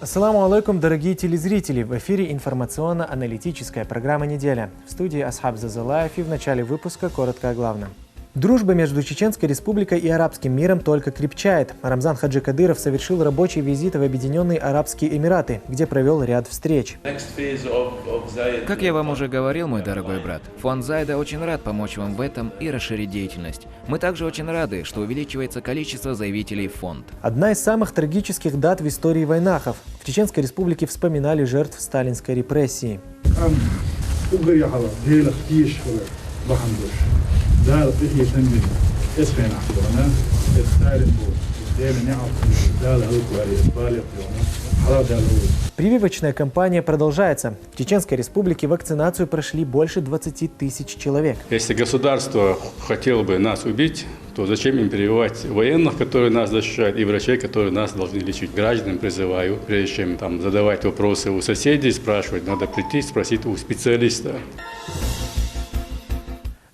Ассаламу алейкум, дорогие телезрители! В эфире информационно-аналитическая программа «Неделя». В студии Асхаб Зазалаев, и в начале выпуска коротко о главном. Дружба между Чеченской Республикой и арабским миром только крепчает. Рамзан Хаджи Кадыров совершил рабочий визит в Объединенные Арабские Эмираты, где провел ряд встреч. Как я вам уже говорил, мой дорогой брат, фонд Зайда очень рад помочь вам в этом и расширить деятельность. Мы также очень рады, что увеличивается количество заявителей в фонд. Одна из самых трагических дат в истории войнахов. В Чеченской Республике вспоминали жертв сталинской репрессии. Прививочная кампания продолжается. В Чеченской Республике вакцинацию прошли больше 20 тысяч человек. Если государство хотело бы нас убить, то зачем им прививать военных, которые нас защищают, и врачей, которые нас должны лечить? Граждан призываю, прежде чем задавать вопросы у соседей, спрашивать, надо прийти, спросить у специалиста.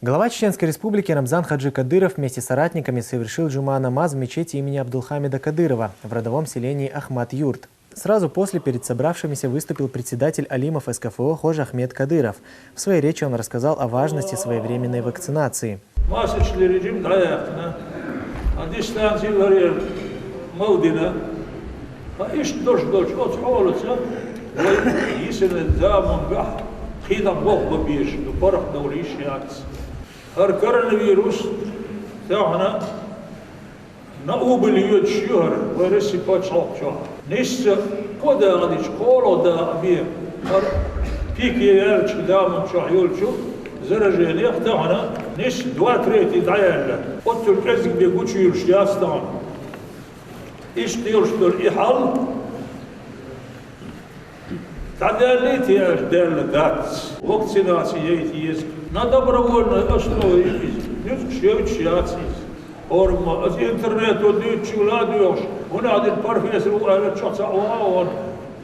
Глава Чеченской Республики Рамзан Хаджи Кадыров вместе с соратниками совершил джума намаз в мечети имени Абдулхамида Кадырова в родовом селении Ахмад-Юрт. Сразу после перед собравшимися выступил председатель Алимов СКФО Хожа Ахмед Кадыров. В своей речи он рассказал о важности своевременной вакцинации. الكورونا تاعنا نقوب اليوت شهر ورسي بات شهر نيس قدا غادي تقولوا دا بيه فيك يالش دام شهيول شو زرجاني تاعنا نيس دوا تريتي دعيال قلت الكزك بيقول شو يرش ياستان ايش تيرش دول احال تعداليت يا دال ذات وقت سيناسيتي يس ندبر ولنا اشنو يزك شياتسيس اورما از انترنت وديت شولاديوش هنا هذا البارفيس على تشوتسا واون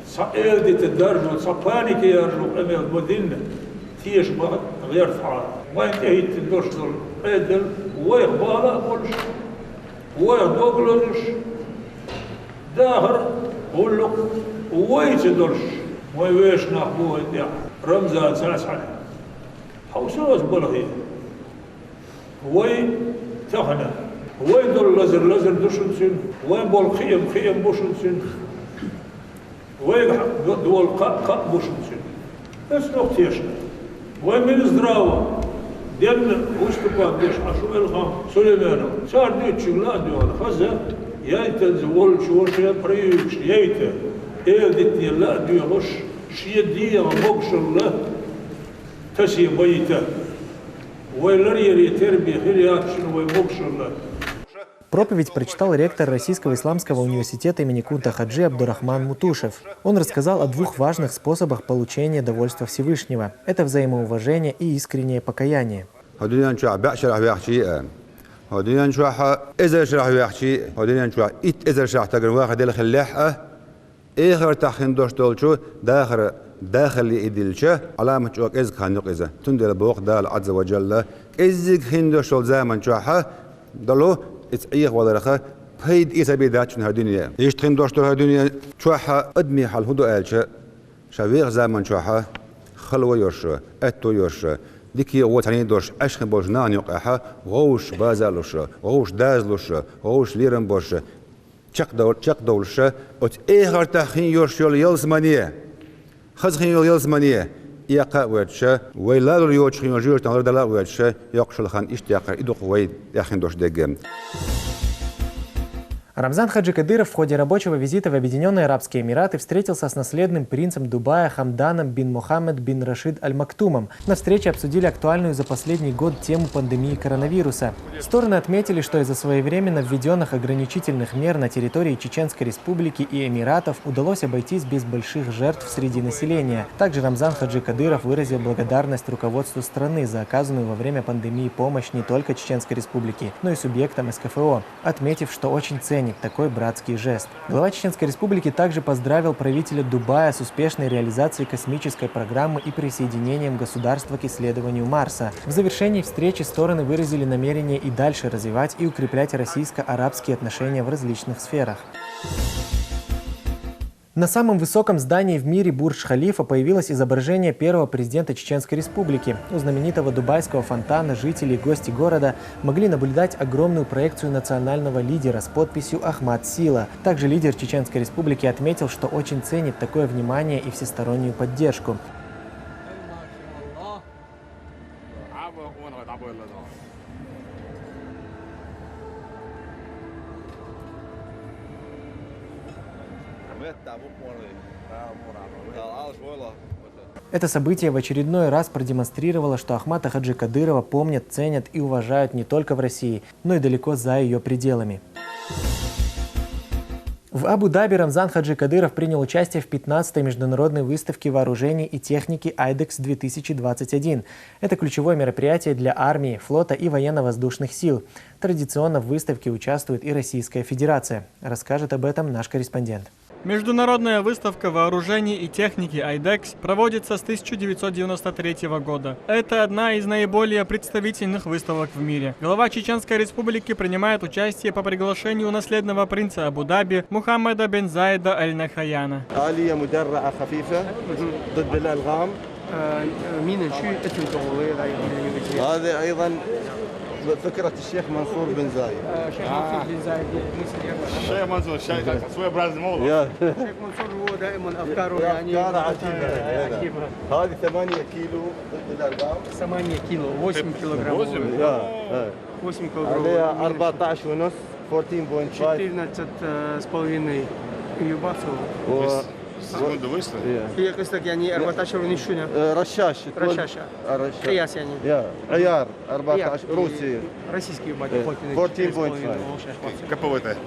سائل دي تدرج وصباني كي يرجو امل مدينه تيش غير فعال وين هي تدرش ادل ويخبالا كلش ويدوغلش داهر ولق ويتدرش ويش نحبوه يا رمزان ساسعه حوسوس بلغي وين تهنا وين دول لزر دشنسن وين بول خيم بوشنسن وين دول قق بوشنسن بس نقطيشنا وين من زراوة ديالنا وستبان ديش عشو الغام سليمانو صار ديت شغلات ديال خزة يايتا زول شورشي بريوش يايتا ديتني لا ديالوش شي دي مبوكشن تسي بيتا ويلري تربي خلياتشن ويبوكشن. Проповедь прочитал ректор Российского исламского университета имени Кунта Хаджи Абдурахман Мутушев. Он рассказал о двух важных способах получения довольства Всевышнего. Это взаимоуважение и искреннее покаяние. داخل إدلشة علامة شوك إز خانق إذا تندل بوق دال عز وجل إزك هندوشل زمن شوحة دلو إتعيق ودرخة بيد إذا بيداتش من هالدنيا إيش تخندوشل هالدنيا شوحة أدمي حال هدو ألشة شويق زمن شوحة خلوة يرشة أتو يرشة ديكي وطني دوش أشخن بوش نان يقعها غوش بازالوش غوش دازلوش غوش ليرن بوش چق دولش أت إيغر تخين يرشل يلزمانية خزخين يلزمانية يقع وجه ويلا اليوتش خين يجور تنظر دلا وجه يقشل خان اشتياق يدق ويد يخين دوش دقم. Рамзан Хаджи Кадыров в ходе рабочего визита в Объединенные Арабские Эмираты встретился с наследным принцем Дубая Хамданом бин Мухаммед бин Рашид Аль-Мактумом. На встрече обсудили актуальную за последний год тему пандемии коронавируса. Стороны отметили, что из-за своевременно введенных ограничительных мер на территории Чеченской Республики и Эмиратов удалось обойтись без больших жертв среди населения. Также Рамзан Хаджи Кадыров выразил благодарность руководству страны за оказанную во время пандемии помощь не только Чеченской Республике, но и субъектам СКФО, отметив, что очень ценит такой братский жест. Глава Чеченской Республики также поздравил правителя Дубая с успешной реализацией космической программы и присоединением государства к исследованию Марса. В завершении встречи стороны выразили намерение и дальше развивать и укреплять российско-арабские отношения в различных сферах. На самом высоком здании в мире Бурдж-Халифа появилось изображение первого президента Чеченской Республики. У знаменитого дубайского фонтана жители и гости города могли наблюдать огромную проекцию национального лидера с подписью «Ахмад Сила». Также лидер Чеченской Республики отметил, что очень ценит такое внимание и всестороннюю поддержку. Это событие в очередной раз продемонстрировало, что Ахмата Хаджи Кадырова помнят, ценят и уважают не только в России, но и далеко за ее пределами. В Абу-Даби Рамзан Хаджи Кадыров принял участие в 15-й международной выставке вооружений и техники IDEX-2021. Это ключевое мероприятие для армии, флота и военно-воздушных сил. Традиционно в выставке участвует и Российская Федерация. Расскажет об этом наш корреспондент. Международная выставка вооружений и техники IDEX проводится с 1993 года. Это одна из наиболее представительных выставок в мире. Глава Чеченской Республики принимает участие по приглашению наследного принца Абу-Даби Мухаммеда бен Заида аль-Нахаяна. فكرة الشيخ منصور بن زايد. الشيخ منصور بن زايد الشيخ منصور شوية براز الموضوع. الشيخ منصور هو دائما أفكاره يعني عجيبة. هذه 8 كيلو ضد الأرقام. 8 كيلو 8 كيلوغرام. 8 كيلوغرام. عليها 14 ونص 14.5. 14,5 يباصوا. секунду выставили. هي قصدك يعني 14 ونشونة. رشاش. رشاشة. قياس يعني. عيار 14 روسي. российский 14.5. КПВТ.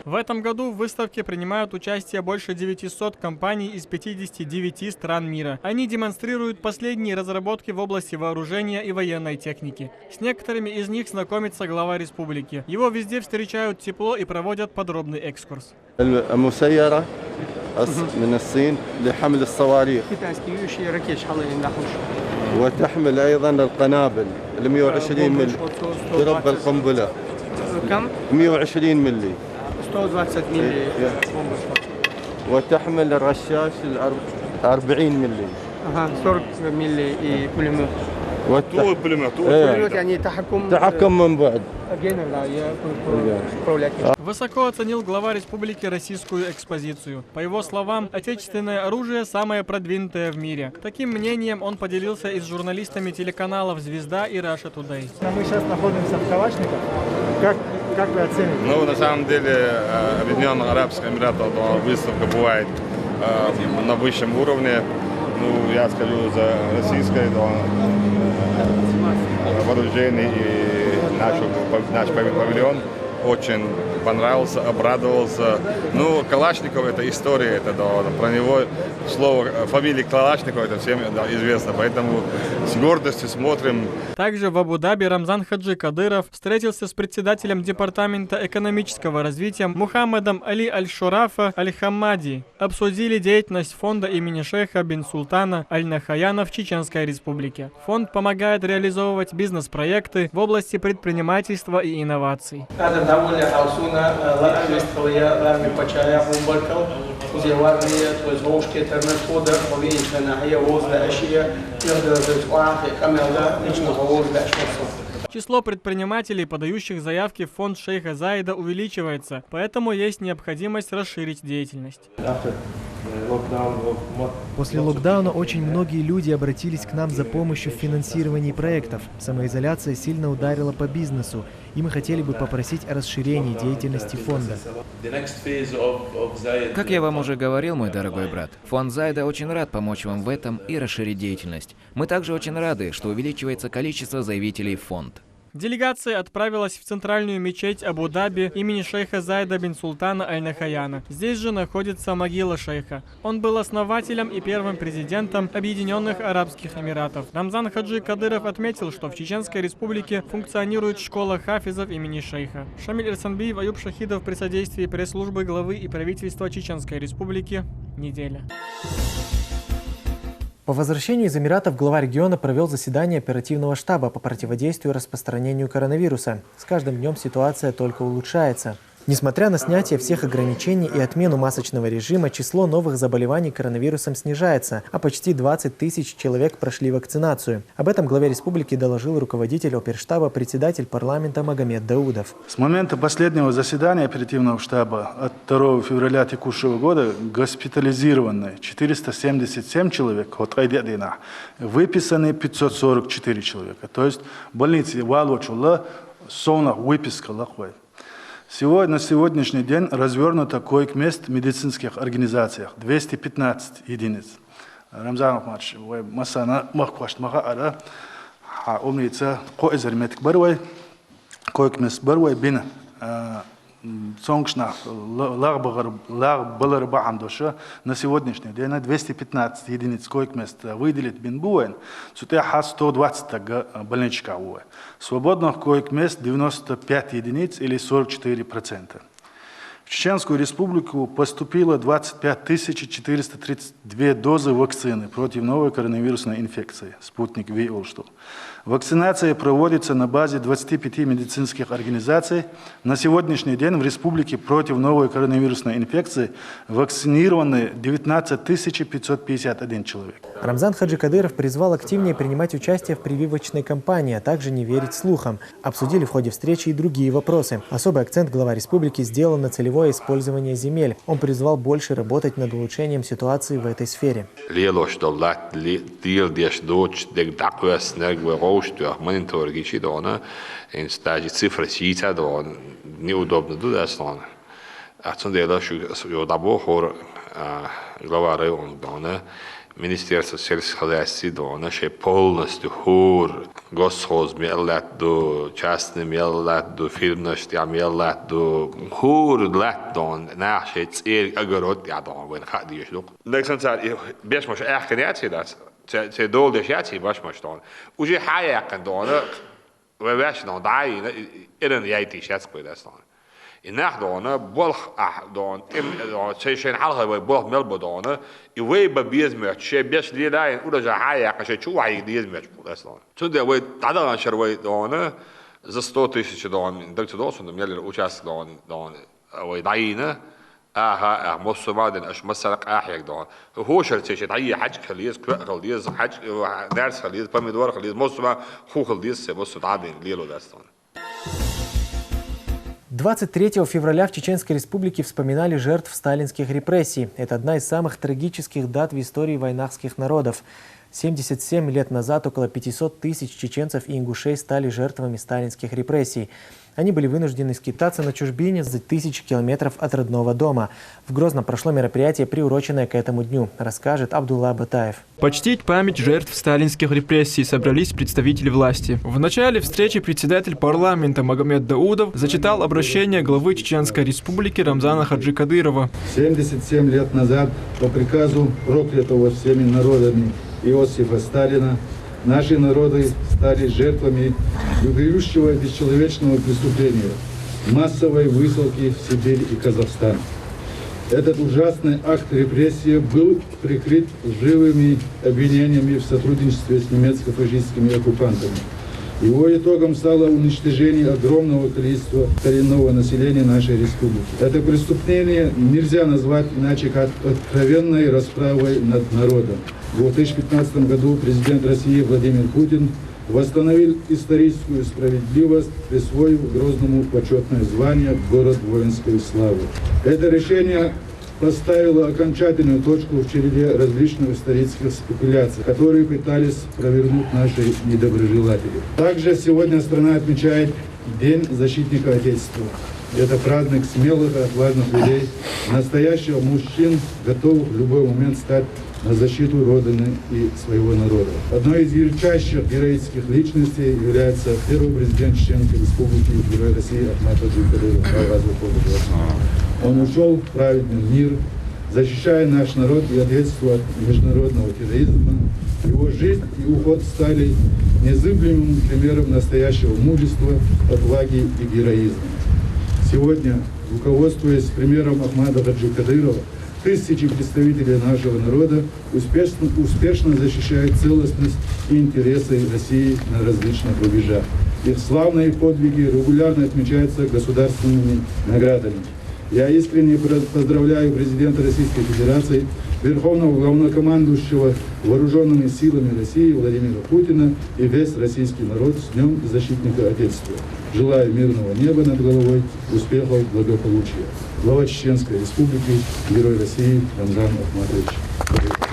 В этом году в выставке принимают участие больше 900 компаний из 59 стран мира. Они демонстрируют последние разработки в области вооружения и военной техники. С некоторыми из них знакомится глава республики. Его везде встречают тепло и проводят подробный экскурс. المسيرة من الصين لحمل الصواريخ وتحمل أيضا القنابل 120 ملي ضرب القنبلة. كم؟ 120 ملي 120 ملي وتحمل الرشاش 40 ملي 40 ملي пулемет. пулемет يعني تحكم من بعد. Высоко оценил глава республики российскую экспозицию. По его словам, отечественное оружие самое продвинутое в мире. Таким мнением он поделился и с журналистами телеканалов «Звезда» и «Раша Тудей». Мы сейчас находимся в Калашниках. Как вы оцените? Ну, на самом деле, Объединенных Арабских Эмиратов выставка бывает на высшем уровне. Ну, я скажу за российское вооружение и наш павильон очень понравился, обрадовался. Ну, Калашников — это история, это про него слово, фамилия Калашников, это всем известно, поэтому с гордостью смотрим. Также в Абу-Даби Рамзан Хаджи Кадыров встретился с председателем Департамента экономического развития Мухаммедом Али Аль-Шурафа Аль-Хаммади. Обсудили деятельность фонда имени шейха бин Султана Аль-Нахаяна в Чеченской Республике. Фонд помогает реализовывать бизнес-проекты в области предпринимательства и инноваций. Число предпринимателей, подающих заявки в фонд шейха Заида, увеличивается, поэтому есть необходимость расширить деятельность. После локдауна очень многие люди обратились к нам за помощью в финансировании проектов. Самоизоляция сильно ударила по бизнесу, и мы хотели бы попросить о расширении деятельности фонда. Как я вам уже говорил, мой дорогой брат, фонд Зайда очень рад помочь вам в этом и расширить деятельность. Мы также очень рады, что увеличивается количество заявителей в фонд. Делегация отправилась в центральную мечеть Абу-Даби имени шейха Заида бин Султана Аль-Нахаяна. Здесь же находится могила шейха. Он был основателем и первым президентом Объединенных Арабских Эмиратов. Рамзан Хаджи Кадыров отметил, что в Чеченской Республике функционирует школа хафизов имени шейха. Шамиль Ирсанбиев, Аюб Шахидов при содействии пресс-службы главы и правительства Чеченской Республики. Неделя. По возвращению из Эмиратов глава региона провел заседание оперативного штаба по противодействию распространению коронавируса. С каждым днем ситуация только улучшается. Несмотря на снятие всех ограничений и отмену масочного режима, число новых заболеваний коронавирусом снижается, а почти 20 тысяч человек прошли вакцинацию. Об этом главе республики доложил руководитель оперштаба, председатель парламента Магомед Даудов. С момента последнего заседания оперативного штаба от 2 февраля текущего года госпитализированы 477 человек, выписаны 544 человека. То есть в больнице Валочула выписка лахвай. На сегодняшний день развернуто койк-мест в медицинских организациях 215 единиц. Рамзан Ахмадович, вы масана махквашт маха умница коизерметик барвай, койк-мест барвай бина. Сонгшна лаг баамдоша на сегодняшний день 215 единиц койк-мест выделит бинбуэн, сутеха 120 больничка уэ. Свободных койк-мест 95 единиц или 44%. В Чеченскую республику поступило 25 432 дозы вакцины против новой коронавирусной инфекции «Спутник Ви». Вакцинация проводится на базе 25 медицинских организаций. На сегодняшний день в республике против новой коронавирусной инфекции вакцинированы 19 551 человек. Рамзан Хаджикадыров призвал активнее принимать участие в прививочной кампании, а также не верить слухам. Обсудили в ходе встречи и другие вопросы. Особый акцент глава республики сделал на целевое использование земель. Он призвал больше работать над улучшением ситуации в этой сфере. Мониторинги дона, инстаджи цифры сита дона, неудобно туда слона. Отсюда я дабо хор глава района дона, Министерство сельского хозяйства дона, что полностью хор госхоз меллат до частный меллат до фирмности меллат до хор лат дон, наши цель огород я дон, вен хадишь док. Дексанцар, без маш ахкенять das. Це долдешяці бачиш дон. Уже хаяк дон. Веш дон дай ірен яйти шацкой дастон. І нах дон болох дон. Це ще алга болох мелбо дон. І ви бабізме ще без лідай уже хаяк ще чувай дізме дастон. Чуде ви тадана шервай дон за 100 тисяч дон. Так це досить мелер участок дон. Ви дайна ها مصمدن اش مسلق احيق دون هو شرتي شي حاج خليز خليز حاج درس خليز بمدور خليز مصما خو خليز مص تعبين ليلو داستون. 23 февраля в Чеченской республике вспоминали жертв сталинских репрессий. Это одна из самых трагических дат в истории войнахских народов. 77 лет назад около 500 тысяч чеченцев и ингушей стали жертвами сталинских репрессий. Они были вынуждены скитаться на чужбине за тысячи километров от родного дома. В Грозном прошло мероприятие, приуроченное к этому дню, расскажет Абдулла Батаев. Почтить память жертв сталинских репрессий собрались представители власти. В начале встречи председатель парламента Магомед Даудов зачитал обращение главы Чеченской республики Рамзана Хаджикадырова. 77 лет назад по приказу проклятого всеми народами Иосифа Сталина наши народы стали жертвами вопиющего бесчеловечного преступления – массовой высылки в Сибирь и Казахстан. Этот ужасный акт репрессии был прикрыт лживыми обвинениями в сотрудничестве с немецко-фашистскими оккупантами. Его итогом стало уничтожение огромного количества коренного населения нашей республики. Это преступление нельзя назвать иначе как откровенной расправой над народом. В 2015 году президент России Владимир Путин восстановил историческую справедливость, присвоив Грозному почетное звание «Город воинской славы». Это решение поставило окончательную точку в череде различных исторических спекуляций, которые пытались провернуть наши недоброжелатели. Также сегодня страна отмечает День защитника Отечества. Это праздник смелых и отважных людей, настоящих мужчин, готовых в любой момент стать на защиту Родины и своего народа. Одной из ярчайших героических личностей является первый президент Чеченской республики, герой России Ахмад Хаджикадыров. Он ушел в праведный мир, защищая наш народ и ответствуя от международного терроризма. Его жизнь и уход стали незыблемым примером настоящего мужества, отваги и героизма. Сегодня, руководствуясь примером Ахмада Хаджикадырова, тысячи представителей нашего народа успешно защищают целостность и интересы России на различных рубежах. Их славные подвиги регулярно отмечаются государственными наградами. Я искренне поздравляю президента Российской Федерации, Верховного Главнокомандующего Вооруженными силами России Владимира Путина и весь российский народ с Днем Защитника Отечества. Желаю мирного неба над головой, успехов, благополучия. Глава Чеченской Республики, Герой России Рамзан Ахматович.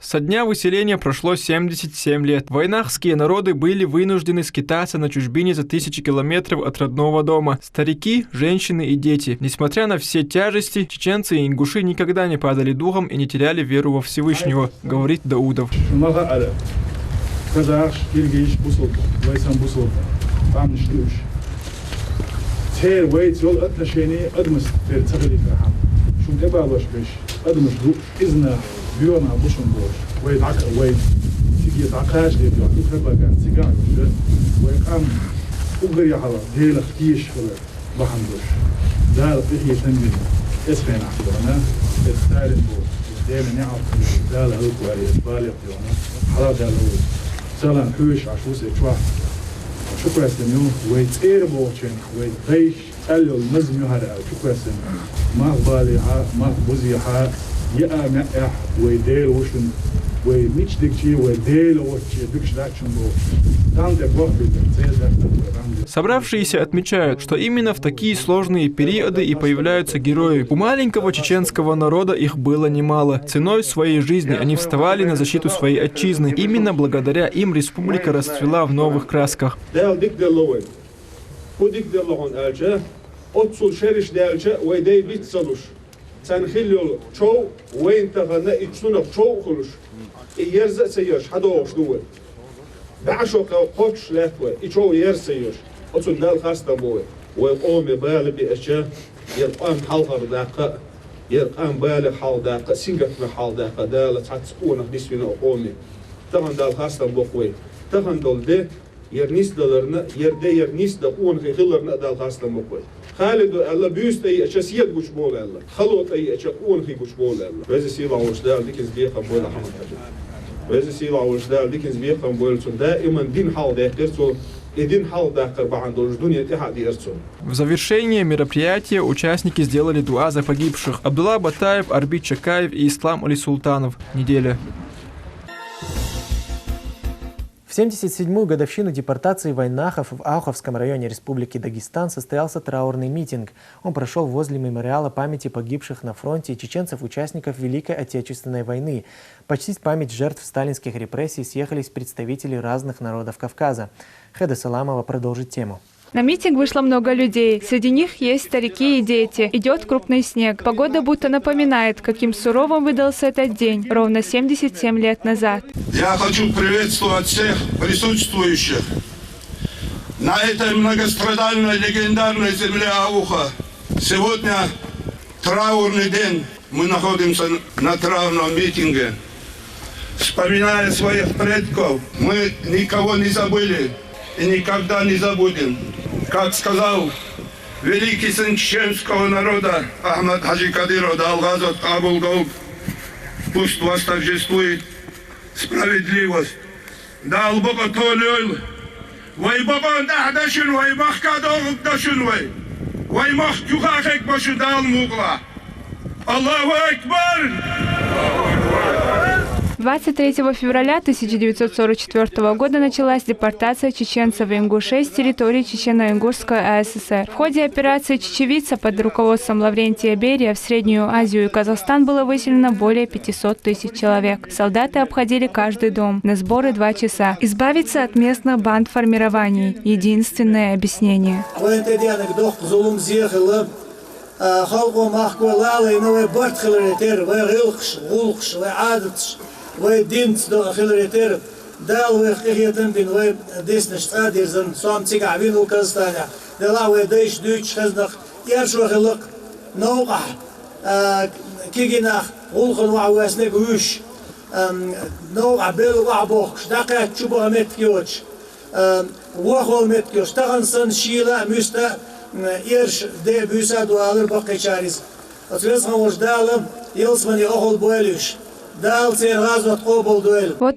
Со дня выселения прошло 77 лет. Вайнахские народы были вынуждены скитаться на чужбине за тысячи километров от родного дома. Старики, женщины и дети. Несмотря на все тяжести, чеченцы и ингуши никогда не падали духом и не теряли веру во Всевышнего, говорит Даудов. بيونا بوشن بوش ويدعك ويد تيجي تعقاش دي بيوت تخبقة سيجار وش ويقام أقري على ديل اختيش ولا بحن بوش دار بيجي تنبين اسمين عبدنا استالين بوش ديل نعرف دال هلوك وعلي بالي بيونا حلا دال هو سلام حوش عشوس اتشوا شكرا سميو ويتير بوشين ويتغيش قالوا المزم يهرع شكرا سميو ما بالي ما بوزي ها يا مأح ويديل وشن وميشدكشي ويديل وشي بكشدакшн бо там де бог Собравшиеся отмечают, что именно в такие сложные периоды и появляются герои. У маленького чеченского народа их было немало. Ценой своей жизни они вставали на защиту своей отчизны. Именно благодаря им республика расцвела в новых красках. تنخيل شو وين تغنى يتصنع شو خلوش يرزق سياش حدا وشلوه بعشو قوتش لاتوه يشو يرسياش أتصل نال خاصة بوه ويقوم بالي بأشياء يرقام حلقة داقة يرقام بالي حال داقة سنجت محال داقة دالة تعتسقونا نسبنا قومي تغن دال خاصة بوه تغن دول ده يرنيس دالرنا يرده يرنيس دا قون خيخلرنا دال خاصة بوه خالد الله بيست أي أشياء سيد قش بول الله خلوت أي أشياء قون خي قش بول الله وإذا سيلا وشدال ديكنز بيخم بول حمد حجر وإذا سيلا وشدال ديكنز بيخم بول دائما دين حال داخل един хал дахкар бахандолж дуния тихади эрцо. В завершение мероприятия участники сделали дуа за погибших. Абдулла Батаев, Арбит Чакаев и Ислам Али Султанов. Неделя. В 77-ю годовщину депортации вайнахов в Ауховском районе Республики Дагестан состоялся траурный митинг. Он прошел возле мемориала памяти погибших на фронте чеченцев-участников Великой Отечественной войны. Почтить память жертв сталинских репрессий съехались представители разных народов Кавказа. Хеда Саламова продолжит тему. На митинг вышло много людей. Среди них есть старики и дети. Идет крупный снег. Погода будто напоминает, каким суровым выдался этот день, ровно 77 лет назад. Я хочу приветствовать всех присутствующих на этой многострадальной легендарной земле Ауха. Сегодня траурный день. Мы находимся на траурном митинге. Вспоминая своих предков, мы никого не забыли и никогда не забудем. Как сказал великий сын чеченского народа Ахмад Хаджи Кадыров Далгазот Абулгол, пусть восторжествует справедливость. Дал Бога толюл, вай Бога дахдашун, вай махкадогуб дашун, вай махтюхахек башу дал мугла. Аллаху Акбар! 23 февраля 1944 года началась депортация чеченцев и ингушей с территории Чечено-Ингушской АССР. В ходе операции «Чечевица» под руководством Лаврентия Берия в Среднюю Азию и Казахстан было выселено более 500 тысяч человек. Солдаты обходили каждый дом. На сборы 2 часа. Избавиться от местных банд формирований. Единственное объяснение. ويدينت دو خلريتر دال ويخيتن بين وي ديسنش قادرزن صام تيقعبين وكازتانيا دلا ويديش دوش خزنق يرشو خلق نوقع كيجيناخ غلخن وعواسنك ويش نوقع بيل وعبوخش دقات شبه متكيوش وخول متكيوش تغنسن شيلا مستا يرش دي بيسا دوالر بقي شاريز Вот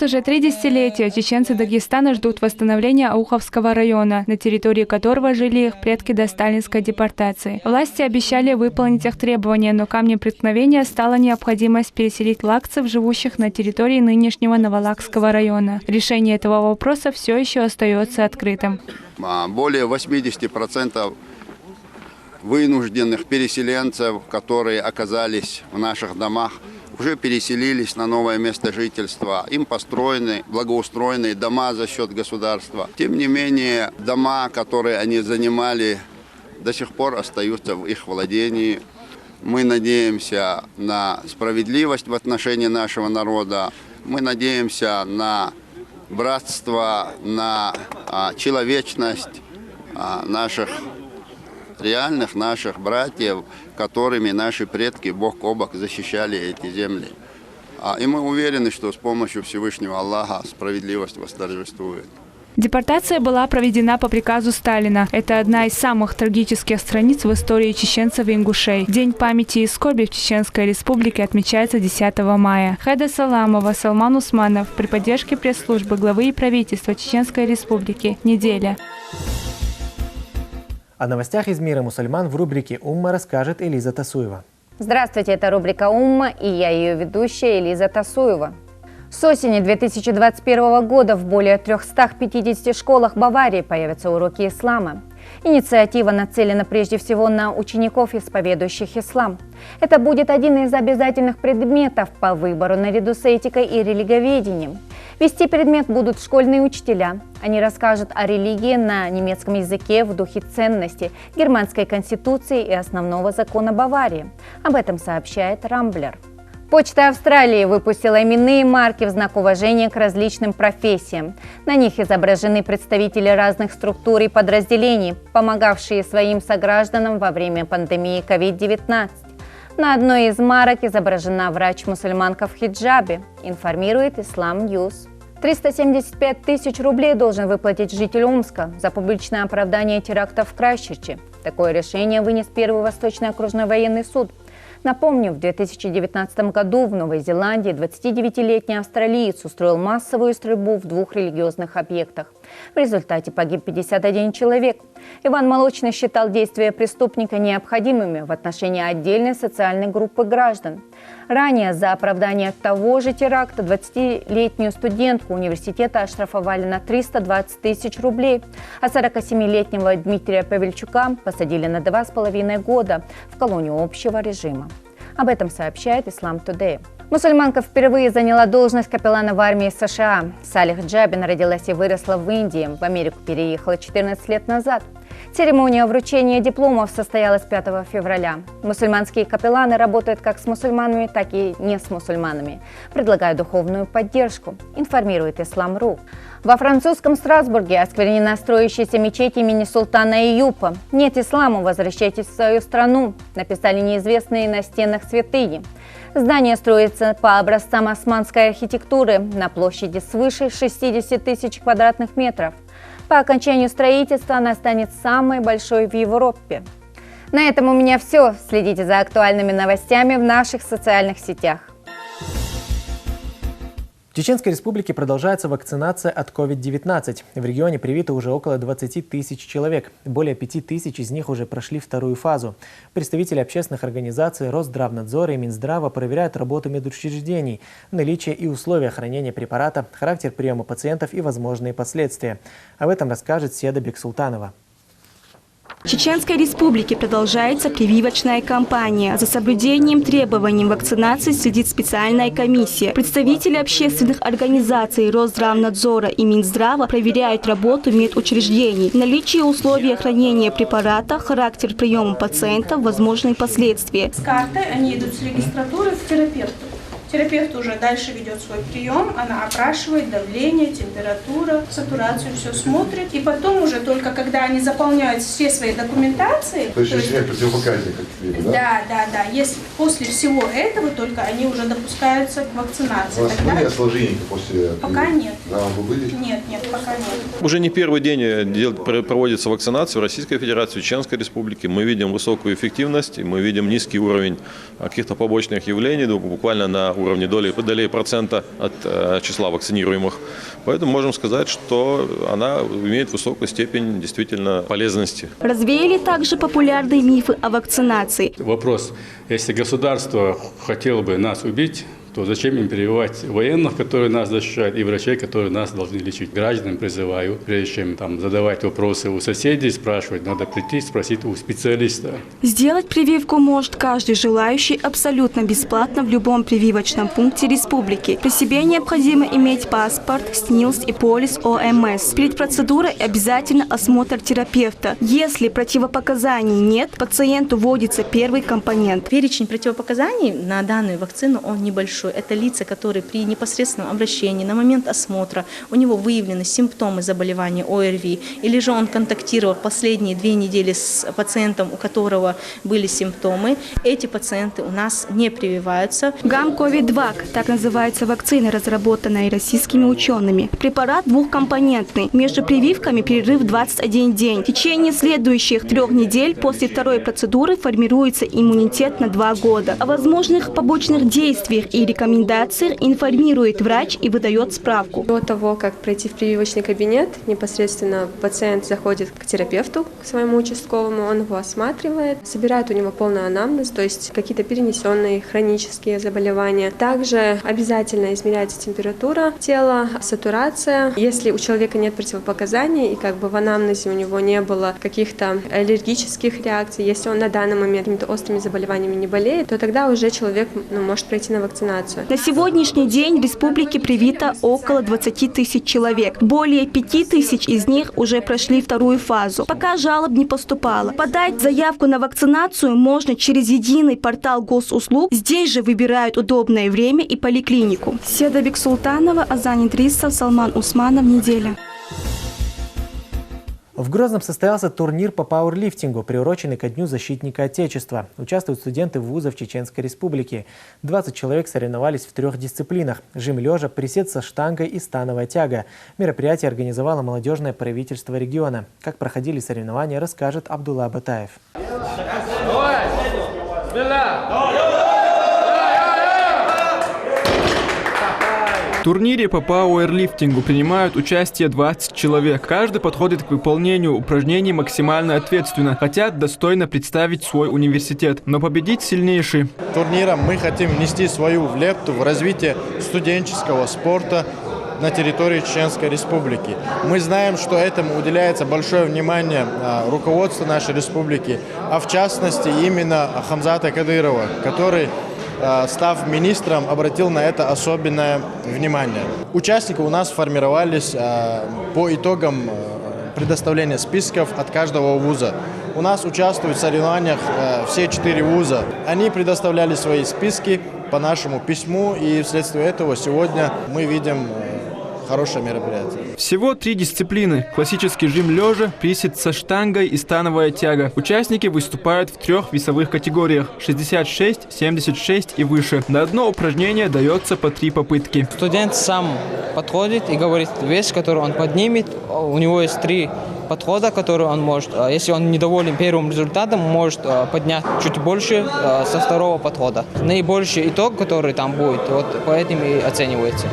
уже 3 десятилетия чеченцы Дагестана ждут восстановления Ауховского района, на территории которого жили их предки до сталинской депортации. Власти обещали выполнить их требования, но камнем преткновения стала необходимость переселить лакцев, живущих на территории нынешнего Новолакского района. Решение этого вопроса все еще остается открытым. Более 80% вынужденных переселенцев, которые оказались в наших домах, уже переселились на новое место жительства. Им построены благоустроенные дома за счет государства. Тем не менее, дома, которые они занимали, до сих пор остаются в их владении. Мы надеемся на справедливость в отношении нашего народа. Мы надеемся на братство, на человечность наших реальных наших братьев, которыми наши предки бок о бок защищали эти земли. И мы уверены, что с помощью Всевышнего Аллаха справедливость восторжествует. Депортация была проведена по приказу Сталина. Это одна из самых трагических страниц в истории чеченцев и ингушей. День памяти и скорби в Чеченской Республике отмечается 10 мая. Хайда Саламова, Салман Усманов при поддержке пресс-службы главы и правительства Чеченской Республики. Неделя. О новостях из мира мусульман в рубрике «Умма» расскажет Элиза Тасуева. Здравствуйте, это рубрика «Умма» и я ее ведущая Элиза Тасуева. С осени 2021 года в более 350 школах Баварии появятся уроки ислама. Инициатива нацелена прежде всего на учеников, исповедующих ислам. Это будет один из обязательных предметов по выбору наряду с этикой и религиоведением. Вести предмет будут школьные учителя. Они расскажут о религии на немецком языке в духе ценностей, германской конституции и основного закона Баварии. Об этом сообщает Рамблер. Почта Австралии выпустила именные марки в знак уважения к различным профессиям. На них изображены представители разных структур и подразделений, помогавшие своим согражданам во время пандемии COVID-19. На одной из марок изображена врач-мусульманка в хиджабе, информирует Ислам Ньюс. 375 тысяч рублей должен выплатить житель Омска за публичное оправдание терактов в Крайстчерче. Такое решение вынес Первый Восточный окружной военный суд. Напомню, в 2019 году в Новой Зеландии 29-летний австралиец устроил массовую стрельбу в 2 религиозных объектах. В результате погиб 51 человек. Иван Молочный считал действия преступника необходимыми в отношении отдельной социальной группы граждан. Ранее за оправдание того же теракта 20-летнюю студентку университета оштрафовали на 320 тысяч рублей, а 47-летнего Дмитрия Павельчука посадили на 2,5 года в колонию общего режима. Об этом сообщает Ислам Тудэй. Мусульманка впервые заняла должность капеллана в армии США. Салих Джабин родилась и выросла в Индии. В Америку переехала 14 лет назад. Церемония вручения дипломов состоялась 5 февраля. Мусульманские капелланы работают как с мусульманами, так и не с мусульманами, предлагая духовную поддержку, информирует Ислам.ру. Во французском Страсбурге осквернена строящаяся мечеть имени султана Айюпа. «Нет исламу, возвращайтесь в свою страну», написали неизвестные на стенах святыни. Здание строится по образцам османской архитектуры на площади свыше 60 тысяч квадратных метров. По окончанию строительства она станет самой большой в Европе. На этом у меня все. Следите за актуальными новостями в наших социальных сетях. В Чеченской Республике продолжается вакцинация от COVID-19. В регионе привито уже около 20 тысяч человек. Более 5 тысяч из них уже прошли вторую фазу. Представители общественных организаций, Росздравнадзора и Минздрава проверяют работу медучреждений, наличие и условия хранения препарата, характер приема пациентов и возможные последствия. Об этом расскажет Седа Бексултанова. В Чеченской Республике продолжается прививочная кампания. За соблюдением требований вакцинации следит специальная комиссия. Представители общественных организаций Росздравнадзора и Минздрава проверяют работу медучреждений, наличие условий хранения препарата, характер приема пациентов, возможные последствия. С картой они идут с регистратуры к терапевту. Терапевт уже дальше ведет свой прием, она опрашивает давление, температуру, сатурацию, все смотрит. И потом уже только когда они заполняют все свои документации... То есть противопоказания какие-то, да? Да. Есть После всего этого только они уже допускаются к вакцинации. У вас были осложнения после? Пока нет. Да, вы были? Нет, пока нет. Уже не первый день проводится вакцинация в Российской Федерации, в Чеченской Республике. Мы видим высокую эффективность, мы видим низкий уровень каких-то побочных явлений, буквально на уровне долей процента от числа вакцинируемых. Поэтому можем сказать, что она имеет высокую степень действительно полезности. Развеяли также популярные мифы о вакцинации. Вопрос: если государство хотело бы нас убить, то зачем им прививать военных, которые нас защищают, и врачей, которые нас должны лечить? Граждан призываю, прежде чем задавать вопросы у соседей, спрашивать, надо прийти спросить у специалиста. Сделать прививку может каждый желающий абсолютно бесплатно в любом прививочном пункте республики. При себе необходимо иметь паспорт, СНИЛС и полис ОМС. Перед процедурой обязательно осмотр терапевта. Если противопоказаний нет, пациенту вводится первый компонент. Перечень противопоказаний на данную вакцину он небольшой. Это лица, которые при непосредственном обращении на момент осмотра у него выявлены симптомы заболевания ОРВИ, или же он контактировал последние 2 недели с пациентом, у которого были симптомы. Эти пациенты у нас не прививаются. Гам-ковид-2, так называется вакцина, разработанная российскими учеными. Препарат двухкомпонентный. Между прививками перерыв 21 день. В течение следующих 3 недель после второй процедуры формируется иммунитет на 2 года. О возможных побочных действиях и рекомендациях информирует врач и выдает справку. До того, как пройти в прививочный кабинет, непосредственно пациент заходит к терапевту, к своему участковому, он его осматривает, собирает у него полный анамнез, то есть какие-то перенесенные хронические заболевания. Также обязательно измеряется температура тела, сатурация. Если у человека нет противопоказаний и в анамнезе у него не было каких-то аллергических реакций, если он на данный момент какими-то острыми заболеваниями не болеет, то тогда уже человек может пройти на вакцинацию. На сегодняшний день в республике привито около 20 тысяч человек. Более 5 тысяч из них уже прошли вторую фазу. Пока жалоб не поступало. Подать заявку на вакцинацию можно через единый портал госуслуг. Здесь же выбирают удобное время и поликлинику. Седа Бексултанова, Азан Идрисов, Салман Усманов. Неделя. В Грозном состоялся турнир по пауэрлифтингу, приуроченный ко Дню защитника Отечества. Участвуют студенты вузов Чеченской Республики. 20 человек соревновались в 3 дисциплинах – жим лежа, присед со штангой и становая тяга. Мероприятие организовало молодежное правительство региона. Как проходили соревнования, расскажет Абдулла Батаев. В турнире по пауэрлифтингу принимают участие 20 человек. Каждый подходит к выполнению упражнений максимально ответственно. Хотят достойно представить свой университет, но победить сильнейший. Турниром мы хотим внести свою лепту в развитие студенческого спорта на территории Чеченской Республики. Мы знаем, что этому уделяется большое внимание руководству нашей республики, а в частности именно Хамзата Кадырова, который, став министром, обратил на это особенное внимание. Участники у нас формировались по итогам предоставления списков от каждого вуза. У нас участвуют в соревнованиях все 4 вуза. Они предоставляли свои списки по нашему письму, и вследствие этого сегодня мы видим хорошее мероприятие. Всего 3 дисциплины – классический жим лежа, присед со штангой и становая тяга. Участники выступают в 3 весовых категориях – 66, 76 и выше. На одно упражнение дается по 3 попытки. Студент сам подходит и говорит вес, который он поднимет. У него есть 3 подхода, которые он может. Если он недоволен первым результатом, может поднять чуть больше со 2-го подхода. Наибольший итог, который там будет, вот по этим и оценивается.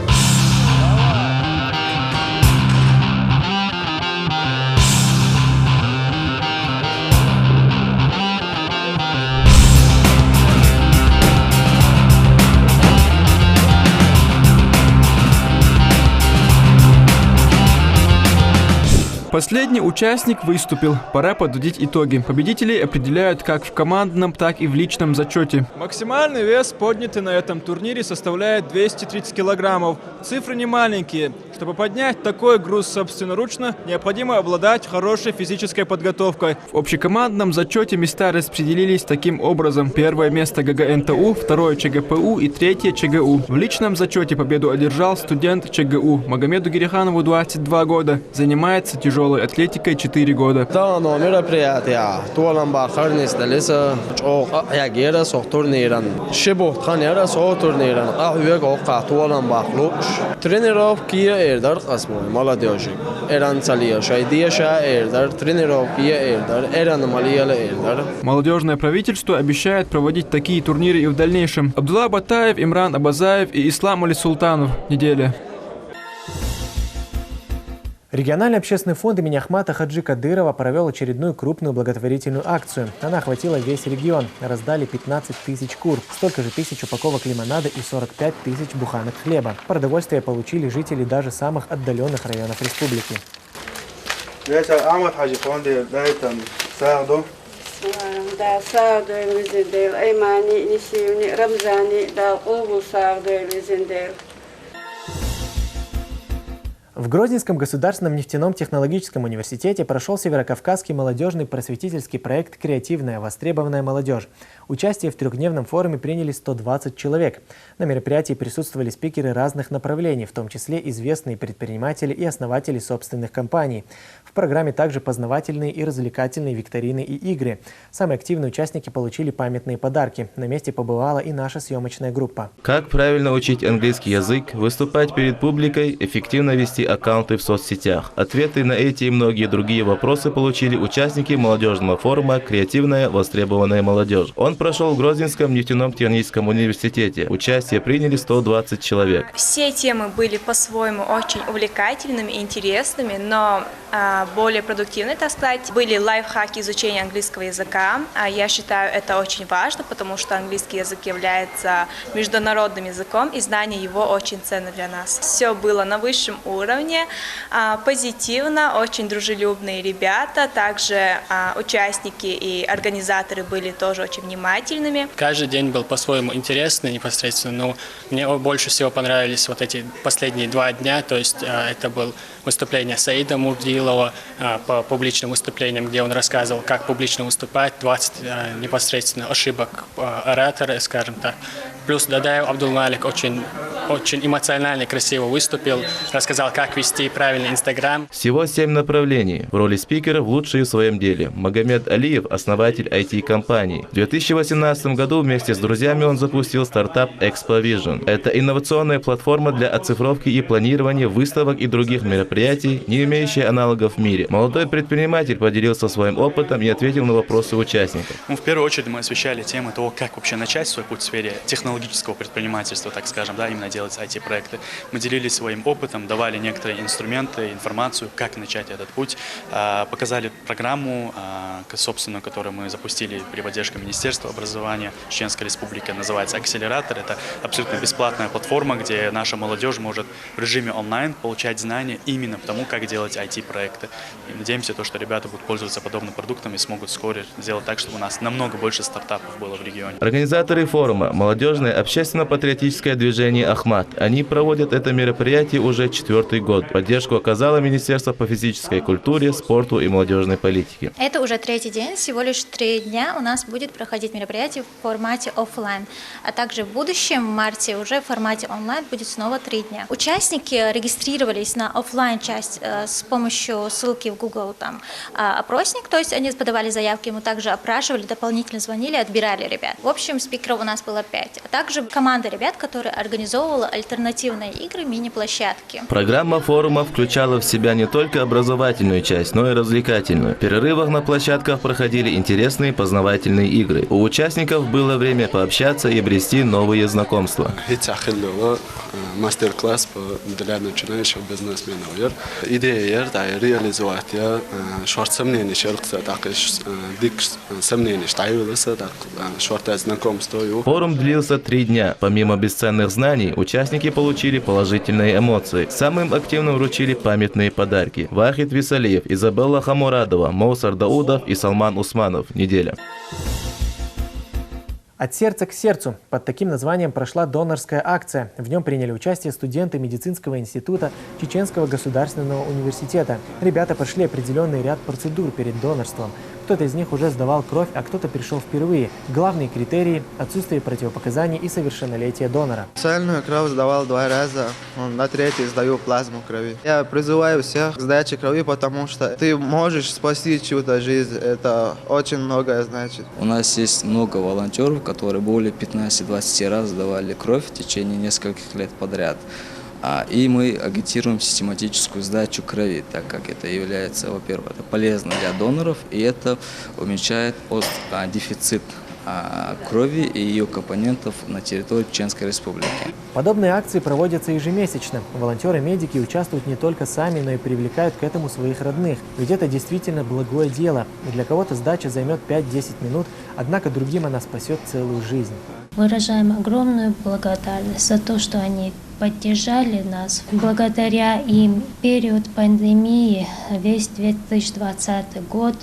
Последний участник выступил. Пора подводить итоги. Победителей определяют как в командном, так и в личном зачете. Максимальный вес, поднятый на этом турнире, составляет 230 килограммов. Цифры не маленькие. Чтобы поднять такой груз собственноручно, необходимо обладать хорошей физической подготовкой. В общекомандном зачете места распределились таким образом. 1-е место ГГНТУ, 2-е ЧГПУ и 3-е ЧГУ. В личном зачете победу одержал студент ЧГУ. Магомеду Гириханову 22 года. Занимается тяжелым школы, атлетикой 4 года. Молодежное правительство обещает проводить такие турниры и в дальнейшем. Абдулла Батаев, Имран Абазаев и Ислам Али Султанов. Неделя. Региональный общественный фонд имени Ахмата Хаджи Кадырова провел очередную крупную благотворительную акцию. Она охватила весь регион. Раздали 15 тысяч кур, столько же тысяч упаковок лимонада и 45 тысяч буханок хлеба. Продовольствие получили жители даже самых отдаленных районов республики. В Грозненском государственном нефтяном технологическом университете прошел Северокавказский молодежный просветительский проект «Креативная востребованная молодежь». Участие в трехдневном форуме приняли 120 человек. На мероприятии присутствовали спикеры разных направлений, в том числе известные предприниматели и основатели собственных компаний. В программе также познавательные и развлекательные викторины и игры. Самые активные участники получили памятные подарки. На месте побывала и наша съемочная группа. Как правильно учить английский язык, выступать перед публикой, эффективно вести аккаунты в соцсетях. Ответы на эти и многие другие вопросы получили участники молодежного форума «Креативная востребованная молодежь». Он прошел в Грозненском нефтяном техническом университете. Участие приняли 120 человек. Все темы были по-своему очень увлекательными и интересными, но более продуктивны, так сказать. Были лайфхаки изучения английского языка. Я считаю, это очень важно, потому что английский язык является международным языком, и знание его очень ценно для нас. Все было на высшем уровне, позитивно, очень дружелюбные ребята. Также участники и организаторы были тоже очень внимательными. Каждый день был по-своему интересный непосредственно, но мне больше всего понравились вот эти последние 2 дня, то есть это было выступление Саида Мурдилова по публичным выступлениям, где он рассказывал, как публично выступать, 20 непосредственно ошибок оратора, скажем так. Плюс Дадаев Абдулмалик очень эмоционально, красиво выступил, рассказал, как вести правильный Инстаграм. Всего 7 направлений. В роли спикеров лучшие в своем деле. Магомед Алиев, основатель IT-компании. В 2018 году вместе с друзьями он запустил стартап ExpoVision. Это инновационная платформа для оцифровки и планирования выставок и других мероприятий, не имеющая аналогов в мире. Молодой предприниматель поделился своим опытом и ответил на вопросы участников. В первую очередь мы освещали тему того, как вообще начать свой путь в сфере технологического предпринимательства, так скажем, да, именно делать IT-проекты. Мы делились своим опытом, давали некоторые инструменты, информацию, как начать этот путь. Показали программу, собственную, которую мы запустили при поддержке Министерства образования Чеченской Республики. Называется «Акселератор». Это абсолютно бесплатная платформа, где наша молодежь может в режиме онлайн получать знания именно по тому, как делать IT-проекты. И надеемся, что ребята будут пользоваться подобным продуктом и смогут вскоре сделать так, чтобы у нас намного больше стартапов было в регионе. Организаторы форума – молодежное общественно-патриотическое движение «Ахмат». Они проводят это мероприятие уже 4-й год. Поддержку оказало Министерство по физической культуре, спорту и молодежной политике. Это уже 3-й день, всего лишь 3 дня у нас будет проходить мероприятие в формате офлайн. А также в будущем, в марте, уже в формате онлайн будет снова 3 дня. Участники регистрировались на офлайн часть с помощью ссылки в Google опросник, то есть они подавали заявки, мы также опрашивали, дополнительно звонили, отбирали ребят. В общем, спикеров у нас было 5. А также команда ребят, которая организовывала альтернативные игры, мини-площадки. Программа форума включала в себя не только образовательную часть, но и развлекательную. В перерывах на площадках проходили интересные познавательные игры. У участников было время пообщаться и обрести новые знакомства. Мастер-класс для начинающих бизнесменов. Идея реализовать сомнения, знакомства. Форум длился 3 дня. Помимо бесценных знаний, участники получили положительные эмоции. Самым активным вручили памятные подарки. Вахид Висалиев, Изабелла Хамурадова, Моусар Даудов и Салман Усманов. Неделя. От сердца к сердцу. Под таким названием прошла донорская акция. В нем приняли участие студенты медицинского института Чеченского государственного университета. Ребята прошли определенный ряд процедур перед донорством. Кто-то из них уже сдавал кровь, а кто-то пришел впервые. Главные критерии – отсутствие противопоказаний и совершеннолетие донора. Цельную кровь сдавал 2 раза, на 3-й сдаю плазму крови. Я призываю всех к сдаче крови, потому что ты можешь спасти чью-то жизнь. Это очень многое значит. У нас есть много волонтеров, которые более 15-20 раз сдавали кровь в течение нескольких лет подряд. И мы агитируем систематическую сдачу крови, так как это является, во-первых, это полезно для доноров, и это уменьшает дефицит крови и ее компонентов на территории Чеченской Республики. Подобные акции проводятся ежемесячно. Волонтеры-медики участвуют не только сами, но и привлекают к этому своих родных. Ведь это действительно благое дело. И для кого-то сдача займет 5-10 минут, однако другим она спасет целую жизнь. Выражаем огромную благодарность за то, что они поддержали нас. Благодаря им период пандемии, весь 2020 год,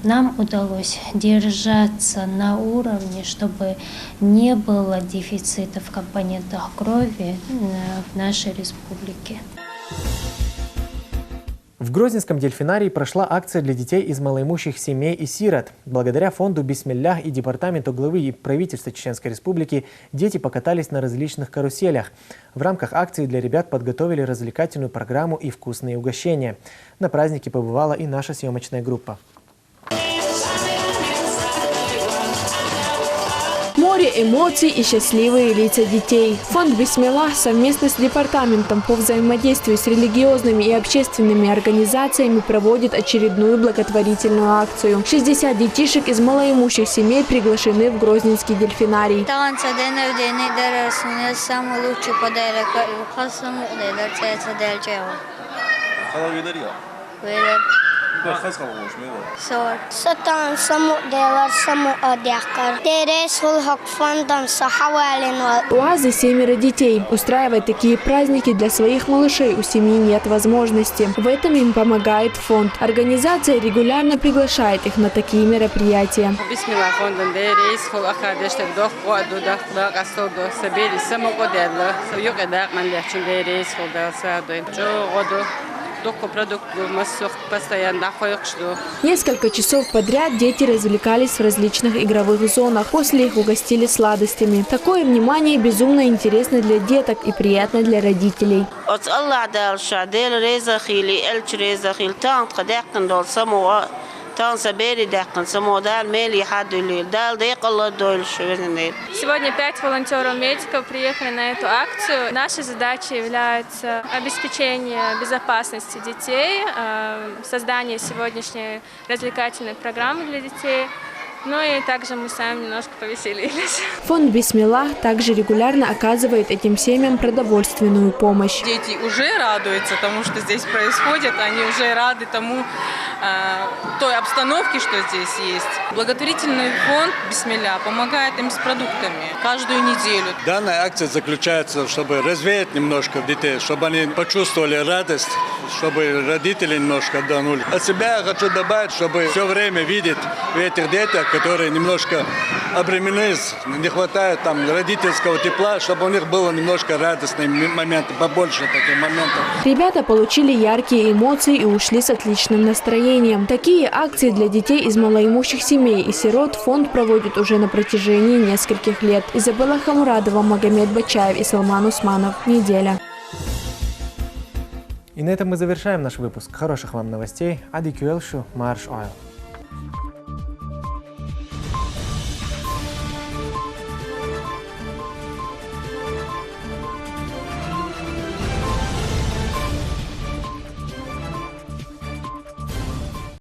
нам удалось держаться на уровне, чтобы не было дефицита в компонентах крови в нашей республике. В Грозненском дельфинарии прошла акция для детей из малоимущих семей и сирот. Благодаря фонду «Бисмиллях» и Департаменту главы и правительства Чеченской Республики дети покатались на различных каруселях. В рамках акции для ребят подготовили развлекательную программу и вкусные угощения. На празднике побывала и наша съемочная группа. Море эмоций и счастливые лица детей. Фонд «Бисмиллах» совместно с Департаментом по взаимодействию с религиозными и общественными организациями проводит очередную благотворительную акцию. 60 детишек из малоимущих семей приглашены в Грозненский дельфинарий. У Азы 7 детей. Устраивать такие праздники для своих малышей у семьи нет возможности. В этом им помогает фонд. Организация регулярно приглашает их на такие мероприятия. Несколько часов подряд дети развлекались в различных игровых зонах. После их угостили сладостями. Такое внимание безумно интересно для деток и приятно для родителей. Сегодня 5 волонтеров-медиков приехали на эту акцию. Наша задача является обеспечение безопасности детей, создание сегодняшней развлекательной программы для детей. Ну и также мы сами немножко повеселились. Фонд «Бисмиллах» также регулярно оказывает этим семьям продовольственную помощь. Дети уже радуются тому, что здесь происходит, они уже рады тому, той обстановке, что здесь есть. Благотворительный фонд «Бисмиллах» помогает им с продуктами каждую неделю. Данная акция заключается, чтобы развеять немножко детей, чтобы они почувствовали радость, чтобы родители немножко отдохнули. От себя я хочу добавить, чтобы все время видеть в этих детях, которые немножко обременены, не хватает там родительского тепла, чтобы у них было немножко радостные моменты, побольше таких моментов. Ребята получили яркие эмоции и ушли с отличным настроением. Такие акции для детей из малоимущих семей и сирот фонд проводит уже на протяжении нескольких лет. Изабелла Хамурадова, Магомед Бачаев и Салман Усманов. Неделя. И на этом мы завершаем наш выпуск. Хороших вам новостей. Ади Кюэлшу, Марш Ойл.